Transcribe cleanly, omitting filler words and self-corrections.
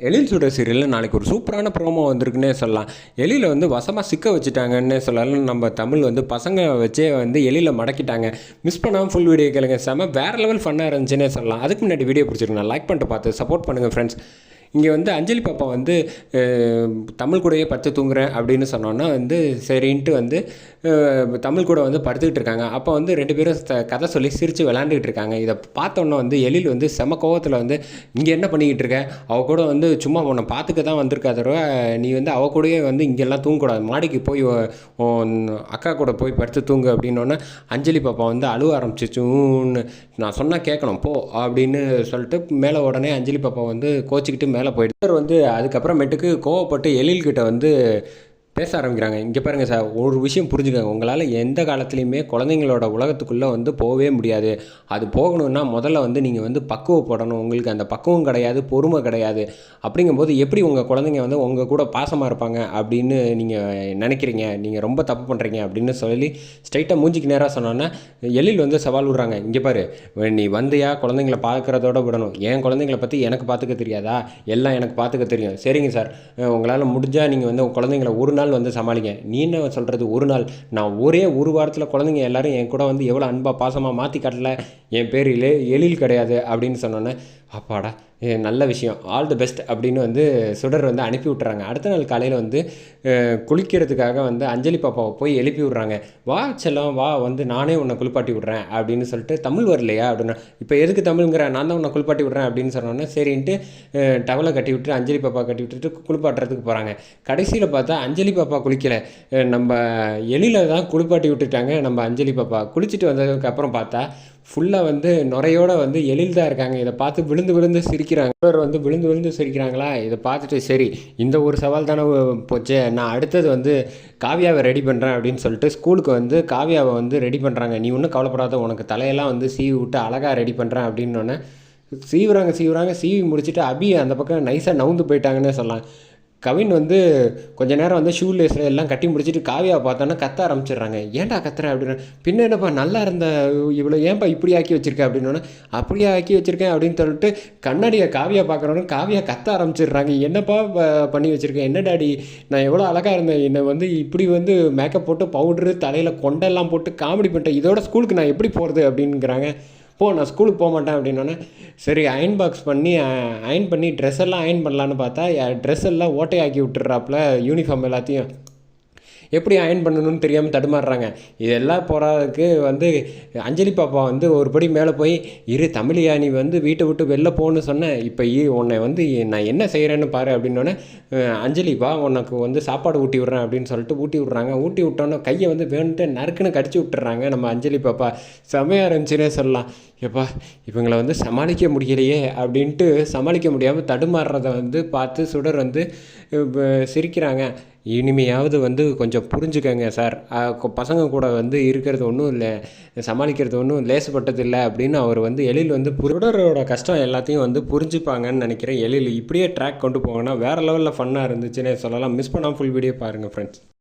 எழில் சுடர் சீரியலில் நாளைக்கு ஒரு சூப்பரான ப்ரோமோ வந்திருக்குன்னே சொல்லலாம். எழில வந்து வசமாக சிக்க வச்சுட்டாங்கன்னே சொல்லலாம். நம்ம தமிழ் வந்து பசங்க வச்சே வந்து எழில மடக்கிட்டாங்க. மிஸ் பண்ணாமல் ஃபுல் வீடியோ கேளுங்க. செம வேறு லெவல் ஃபன்னாக இருந்துச்சுன்னே சொல்லலாம். அதுக்கு முன்னாடி வீடியோ பிடிச்சிருக்கேன், லைக் பண்ணிட்டு பார்த்து சப்போர்ட் பண்ணுங்கள் ஃப்ரெண்ட்ஸ். இங்கே வந்து அஞ்சலி பாப்பா வந்து தமிழ் கூடயே படுத்து தூங்குறேன் அப்படின்னு சொன்னோன்னா வந்து சரின்ட்டு வந்து தமிழ் கூட வந்து படுத்துக்கிட்டு இருக்காங்க. அப்போ வந்து 2 பேரும் கதை சொல்லி சிரித்து விளாண்டுக்கிட்டு இருக்காங்க. இதை பார்த்தோன்னே வந்து எழில் வந்து செம கோவத்தில் வந்து இங்கே என்ன பண்ணிக்கிட்டு இருக்க, அவள் கூட வந்து சும்மா உன்னை பார்த்துக்க தான் வந்திருக்கா தடவை, நீ வந்து அவள் கூடயே வந்து இங்கெல்லாம் தூங்கக்கூடாது, மாடிக்கு போய் அக்கா கூட போய் படுத்து தூங்கு அப்படின்னோடனே அஞ்சலி பாப்பா வந்து அழுவ ஆரம்பிச்சிச்சுன்னு, நான் சொன்னால் கேட்கணும் போ அப்படின்னு சொல்லிட்டு மேலே உடனே அஞ்சலி பாப்பா வந்து கோச்சிக்கிட்டு மேலே போயிட்டு வந்து அதுக்கப்புறமேட்டுக்கு கோவப்பட்டு எழில்கிட்ட வந்து பேச ஆரம்பிக்கிறாங்க. இங்கே பாருங்கள் சார், ஒரு விஷயம் புரிஞ்சுக்கோங்க, உங்களால் எந்த காலத்துலேயுமே குழந்தைங்களோட உலகத்துக்குள்ளே வந்து போகவே முடியாது. அது போகணுன்னா முதல்ல வந்து நீங்கள் வந்து பக்குவப்படணும். உங்களுக்கு அந்த பக்குவம் கிடையாது, பொறுமை கிடையாது. அப்படிங்கும்போது எப்படி உங்கள் குழந்தைங்க வந்து உங்கள் கூட பாசமாக இருப்பாங்க அப்படின்னு நீங்கள் நினைக்கிறீங்க? நீங்கள் ரொம்ப தப்பு பண்ணுறீங்க அப்படின்னு சொல்லி ஸ்ட்ரைட்டாக மூஞ்சிக்கு நேராக சொன்னோன்னே எழில் வந்து சவால் விடுறாங்க. இங்கே பாரு, நீ வந்தியா குழந்தைங்கள பார்க்குறதோட விடணும், என் குழந்தைங்கள பற்றி எனக்கு பார்த்துக்க தெரியாதா? எல்லாம் எனக்கு பார்த்துக்க தெரியும். சரிங்க சார், உங்களால் முடிஞ்சால் நீங்கள் வந்து குழந்தைங்கள ஒரு நாள் வந்து சமாளிங்க. நீ என்ன சொல்கிறது ஒரு நாள்? நான் ஒரே ஒரு வாரத்தில் குழந்தைங்க எல்லாரும் என் கூட வந்து எவ்வளோ அன்பாக பாசமாக மாற்றி காட்டல. என் பேர் எழில் கிடையாது அப்படின்னு சொன்னோன்னே அப்பாடா நல்ல விஷயம், ஆல் தி பெஸ்ட் அப்படின்னு வந்து சுடர் வந்து அனுப்பி விட்டுறாங்க. அடுத்த நாள் காலையில் வந்து குளிக்கிறதுக்காக வந்து அஞ்சலி பாப்பாவை போய் எழுப்பி விட்றாங்க. வா செல்லம் வா, வந்து நானே உன்னை குளிப்பாட்டி விட்றேன் அப்படின்னு சொல்லிட்டு, தமிழ் வரலையா அப்படின்னா, இப்போ எதுக்கு தமிழுங்கிற, நான் தான் உன்னை குளிப்பாட்டி விட்றேன் அப்படின்னு சொன்னோன்னே சரின்ட்டு டவலை கட்டி விட்டு அஞ்சலி பாப்பா கட்டி விட்டுட்டு குளிப்பாட்டுறதுக்கு போகிறாங்க. கடைசியில் பார்த்தா அஞ்சலி பாப்பா குளிக்கலை, நம்ம எழில தான் குளிப்பாட்டி விட்டுட்டாங்க. நம்ம அஞ்சலி பாப்பா குளிச்சுட்டு வந்ததுக்கப்புறம் பார்த்தா ஃபுல்லாக வந்து நுரையோடு வந்து எழில் தான் இருக்காங்க. இதை பார்த்து விழுந்து விழுந்து சிரிக்கிறாங்க. வந்து விழுந்து விழுந்து சிரிக்கிறாங்களா? இதை பார்த்துட்டு சரி, இந்த ஒரு சவால் தானே போச்சு, நான் அடுத்தது வந்து காவியாவை ரெடி பண்ணுறேன் அப்படின்னு சொல்லிட்டு ஸ்கூலுக்கு வந்து காவியாவை வந்து ரெடி பண்ணுறாங்க. நீ ஒன்றும் கவலைப்படாத, உனக்கு தலையெல்லாம் வந்து சீவி விட்டு அழகாக ரெடி பண்ணுறேன் அப்படின்னோடனே சீவுறாங்க. சீவி முடிச்சுட்டு அபி அந்த பக்கம் நைஸாக நவுந்து போயிட்டாங்கன்னே சொல்லலாம். கவின் வந்து கொஞ்ச நேரம் வந்து ஷூ லேஸில் எல்லாம் கட்டி முடிச்சுட்டு காவியாவை பார்த்தோன்னா கத்த ஆரம்பிச்சிடுறாங்க. ஏன்டா கத்துற அப்படின்னு. பின்ன என்னப்பா நல்லா இருந்த இவ்வளோ ஏன்ப்பா இப்படி ஆக்கி வச்சிருக்கேன் அப்படின்னோடனே, அப்படியே ஆக்கி வச்சுருக்கேன் அப்படின்னு சொல்லிட்டு கண்ணாடியை காவியா பார்க்குறோன்னு காவியா கத்த ஆரம்பிச்சிடுறாங்க. என்னப்பா பண்ணி வச்சுருக்கேன், என்ன டாடி நான் எவ்வளோ அழகாக இருந்தேன், என்னை வந்து இப்படி வந்து மேக்கப் போட்டு பவுட்ரு தலையில் கொண்டெல்லாம் போட்டு காமெடி பண்ணிட்டேன், இதோட ஸ்கூலுக்கு நான் எப்படி போகிறது அப்படிங்கிறாங்க. நான் ஸ்கூலுக்கு போக மாட்டேன் அப்படின்னோடனே சரி அயன் பாக்ஸ் பண்ணி அயன் பண்ணி ட்ரெஸ் எல்லாம் அயன் பண்ணலான்னு பார்த்தா ட்ரெஸ் எல்லாம் ஓட்டையாக்கி விட்டுறாப்புல யூனிஃபார்ம் எல்லாத்தையும். எப்படி அயன் பண்ணணும்னு தெரியாமல் தடுமாறுறாங்க. இதெல்லாம் போகிறதுக்கு வந்து அஞ்சலி பாப்பா வந்து ஒரு படி மேலே போய், இரு தமிழியா, நீ வந்து வீட்டை விட்டு வெளில போகணுன்னு சொன்னேன், இப்போ உன்னை வந்து நான் என்ன செய்கிறேன்னு பாரு அப்படின்னோடனே அஞ்சலி வா உனக்கு வந்து சாப்பாடு ஊட்டி விட்றேன் அப்படின்னு சொல்லிட்டு ஊட்டி விட்றாங்க. ஊட்டி விட்டோன்னே கையை வந்து வேணுன்ட்டு நறுக்குன்னு கடிச்சு விட்டுறாங்க நம்ம அஞ்சலி பாப்பா. செமையாக இருந்துச்சுன்னே சொல்லலாம். எப்பா இவங்களை வந்து சமாளிக்க முடியலையே அப்படின்ட்டு சமாளிக்க முடியாமல் தடுமாறுறதை வந்து பார்த்து சுடர் வந்து சிரிக்கிறாங்க. இனிமையாவது வந்து கொஞ்சம் புரிஞ்சுக்கங்க சார், பசங்க கூட வந்து இருக்கிறது ஒன்றும் இல்லை, சமாளிக்கிறது ஒன்றும் லேசுப்பட்டது இல்லை அப்படின்னு அவர் வந்து எழில் வந்து சுடரோட கஷ்டம் எல்லாத்தையும் வந்து புரிஞ்சுப்பாங்கன்னு நினைக்கிறேன். எழில் இப்படியே ட்ராக் கொண்டு போங்கன்னா வேறு லெவலில் ஃபன்னாக இருந்துச்சுன்னே சொல்லலாம். மிஸ் பண்ணாமல் ஃபுல் வீடியோ பாருங்கள் ஃப்ரெண்ட்ஸ்.